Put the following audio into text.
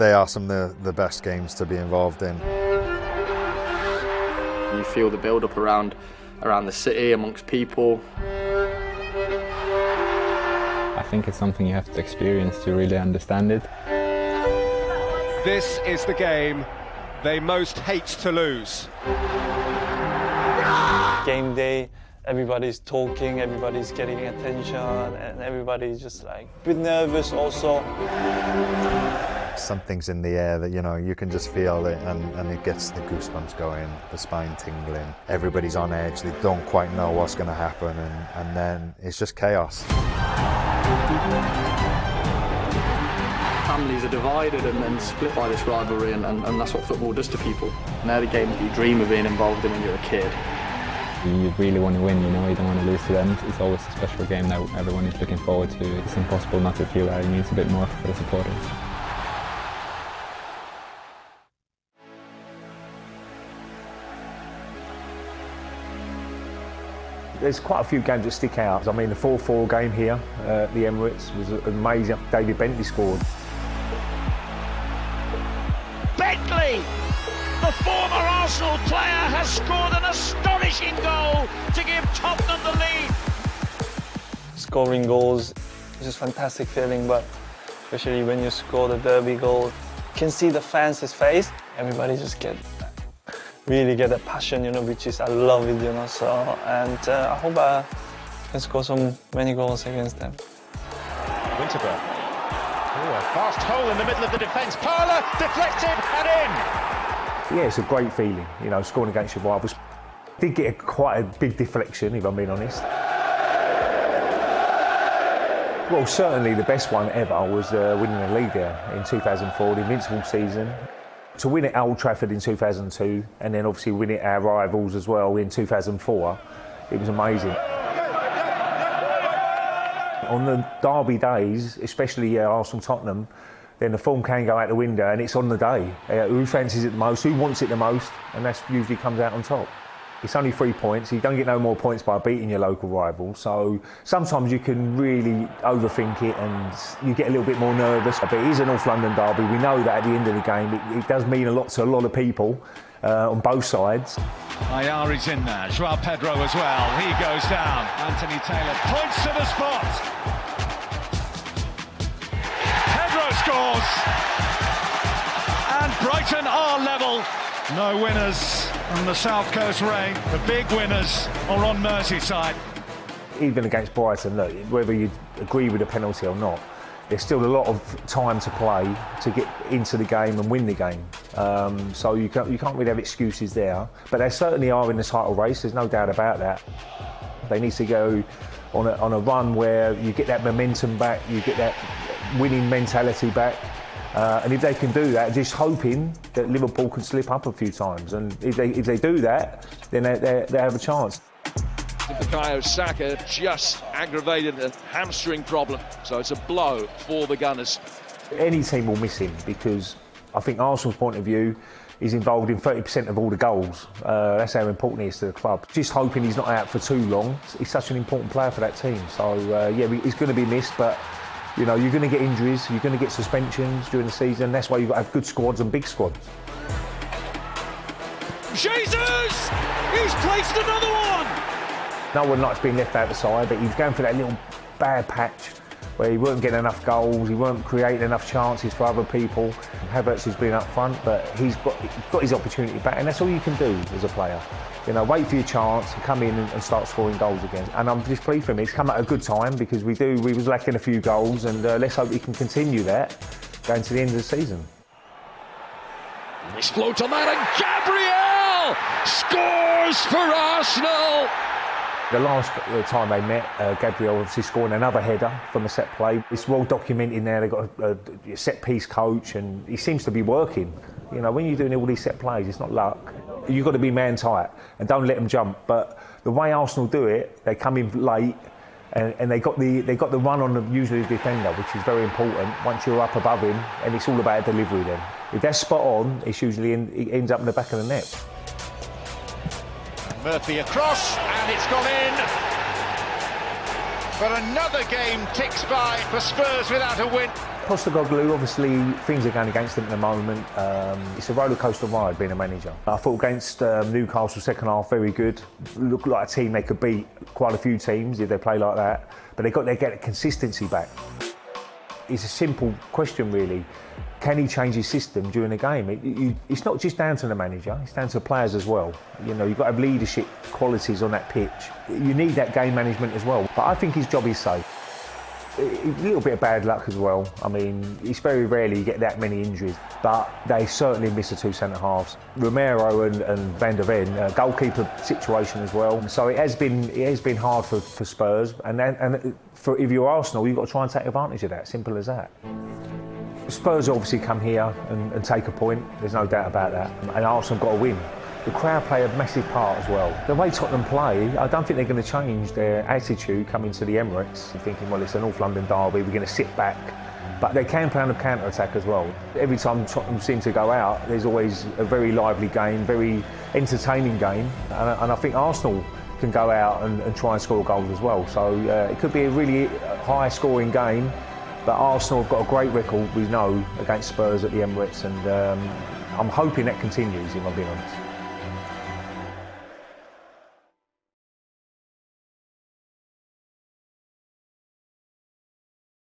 They are some of the best games to be involved in. You feel the build-up around the city, amongst people. I think it's something you have to experience to really understand it. This is the game they most hate to lose. Game day, everybody's talking, everybody's getting attention, and everybody's just like a bit nervous also. Something's in the air that, you know, you can just feel it, and it gets the goosebumps going, the spine tingling. Everybody's on edge, they don't quite know what's going to happen, and then it's just chaos. Families are divided and split by this rivalry, and that's what football does to people. And they're the games that you dream of being involved in when you're a kid. You really want to win, you know, you don't want to lose to them. It's always a special game that everyone is looking forward to. It's impossible not to feel that. It means a bit more for the supporters. There's quite a few games that stick out. I mean, the 4-4 game here at the Emirates was amazing. David Bentley scored. Bentley, the former Arsenal player, has scored an astonishing goal to give Tottenham the lead. Scoring goals is just a fantastic feeling, but especially when you score the derby goal, you can see the fans' face. Everybody just really get that passion, you know, which is, I love it, you know, so, and I hope I can score many goals against them. Winterburn. Oh, a fast hole in the middle of the defence. Parler, deflected and in. Yeah, it's a great feeling, you know, scoring against your rivals. Did get quite a big deflection, if I'm being honest. Well, certainly the best one ever was winning the league there in 2004, the invincible season. To win at Old Trafford in 2002, and then obviously win it our rivals as well in 2004, it was amazing. On the derby days, especially Arsenal-Tottenham, then the form can go out the window, and it's on the day. Who fancies it the most, who wants it the most, and that usually comes out on top. It's only 3 points, you don't get no more points by beating your local rival, so sometimes you can really overthink it and you get a little bit more nervous. But it is a North London derby, we know that at the end of the game it does mean a lot to a lot of people on both sides. Ayari's in there, Joao Pedro as well, he goes down. Anthony Taylor points to the spot. Pedro scores! And Brighton are level. No winners on the South Coast Rain. The big winners are on Merseyside. Even against Brighton, look, whether you agree with the penalty or not, there's still a lot of time to play to get into the game and win the game. So you can't really have excuses there. But they certainly are in the title race, there's no doubt about that. They need to go on a run where you get that momentum back, you get that winning mentality back. And if they can do that, just hoping that Liverpool can slip up a few times. And if they do that, then they have a chance. Bukayo Saka just aggravated a hamstring problem, so it's a blow for the Gunners. Any team will miss him because I think Arsenal's point of view is involved in 30% of all the goals. That's how important he is to the club. Just hoping he's not out for too long. He's such an important player for that team. So yeah, he's going to be missed, but you know, you're going to get injuries, you're going to get suspensions during the season. That's why you've got to have good squads and big squads. Jesus! He's placed another one! No one likes being left out the side, but he's going for that little bad patch where he weren't getting enough goals, he weren't creating enough chances for other people. Havertz has been up front, but he's got his opportunity back, and that's all you can do as a player. You know, wait for your chance to come in and start scoring goals again. And I'm just pleased for him. It's come at a good time because we was lacking a few goals, and let's hope he can continue that going to the end of the season. Nice float on that, and Gabriel scores for Arsenal. The last time they met, Gabriel obviously scoring another header from a set play. It's well documented now. They've got a set-piece coach, and he seems to be working. You know, when you're doing all these set plays, it's not luck. You've got to be man-tight and don't let them jump. But the way Arsenal do it, they come in late, and they got the run on usually the defender, which is very important once you're up above him, and it's all about delivery then. If they're spot on, it's usually it ends up in the back of the net. Murphy across, and it's gone in. But another game ticks by for Spurs without a win. Postecoglou, obviously things are going against them at the moment. It's a roller coaster ride being a manager. I thought against Newcastle second half very good. Looked like a team they could beat quite a few teams if they play like that. But they get the consistency back. It's a simple question really. Can he change his system during the game? It's not just down to the manager, it's down to the players as well. You know, you've got to have leadership qualities on that pitch. You need that game management as well. But I think his job is safe. A little bit of bad luck as well. I mean, it's very rarely you get that many injuries, but they certainly miss the two centre-halves. Romero and Van der Ven, goalkeeper situation as well. So it has been hard for Spurs, and if you're Arsenal, you've got to try and take advantage of that, simple as that. Spurs obviously come here and take a point, there's no doubt about that, and Arsenal got a win. The crowd play a massive part as well. The way Tottenham play, I don't think they're going to change their attitude coming to the Emirates, thinking, well, it's a North London derby, we're going to sit back. But they can play on the counter-attack as well. Every time Tottenham seem to go out, there's always a very lively game, very entertaining game. And I think Arsenal can go out and try and score goals as well. So it could be a really high-scoring game. But Arsenal have got a great record, we know, against Spurs at the Emirates. And I'm hoping that continues, if I'm being honest.